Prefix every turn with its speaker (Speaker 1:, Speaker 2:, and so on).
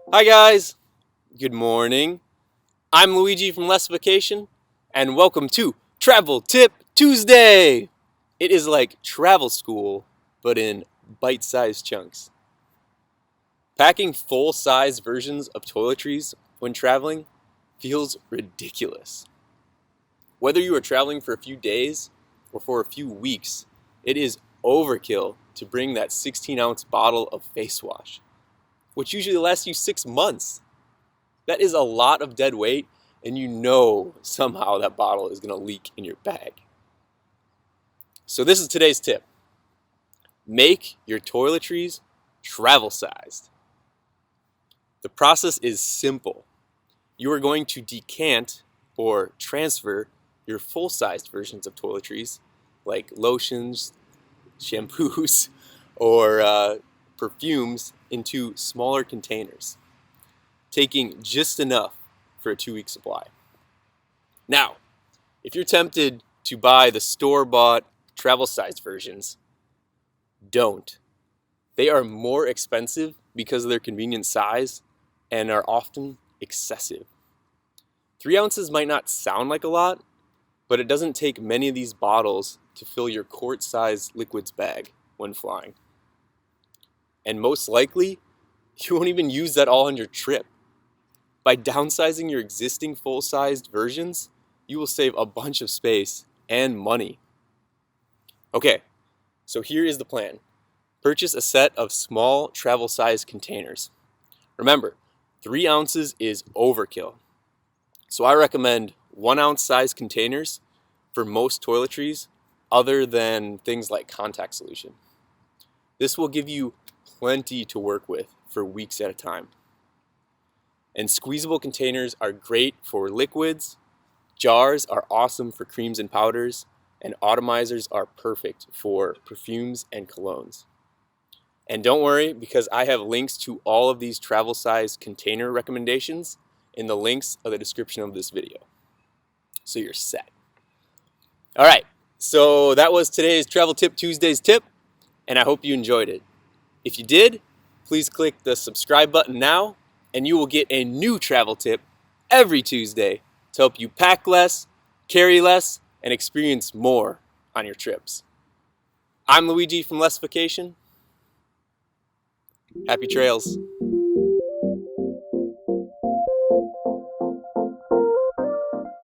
Speaker 1: Hi guys, good morning. I'm Luigi from Lessification, and welcome to Travel Tip Tuesday. It is like travel school, but in bite-sized chunks. Packing full-size versions of toiletries when traveling feels ridiculous. Whether you are traveling for a few days or for a few weeks, it is overkill to bring that 16-ounce bottle of face wash, which usually lasts you 6 months. That is a lot of dead weight, and you know somehow that bottle is going to leak in your bag. So this is today's tip. Make your toiletries travel sized. The process is simple. You are going to decant or transfer your full-sized versions of toiletries, like lotions, shampoos, or perfumes, into smaller containers, taking just enough for a 2-week supply. Now, if you're tempted to buy the store-bought travel-sized versions, don't. They are more expensive because of their convenient size and are often excessive. 3 ounces might not sound like a lot, but it doesn't take many of these bottles to fill your quart-size liquids bag when flying. And most likely, you won't even use that all on your trip. By downsizing your existing full-sized versions, you will save a bunch of space and money. Okay, so here is the plan. Purchase a set of small travel-sized containers. Remember, 3 ounces is overkill. So I recommend 1-ounce size containers for most toiletries other than things like contact solution. This will give you plenty to work with for weeks at a time. And squeezable containers are great for liquids, jars are awesome for creams and powders, and atomizers are perfect for perfumes and colognes. And don't worry, because I have links to all of these travel size container recommendations in the links of the description of this video. So you're set. All right, so that was today's Travel Tip Tuesday's tip, and I hope you enjoyed it. If you did, please click the subscribe button now, and you will get a new travel tip every Tuesday to help you pack less, carry less, and experience more on your trips. I'm Luigi from Lessification. Happy trails.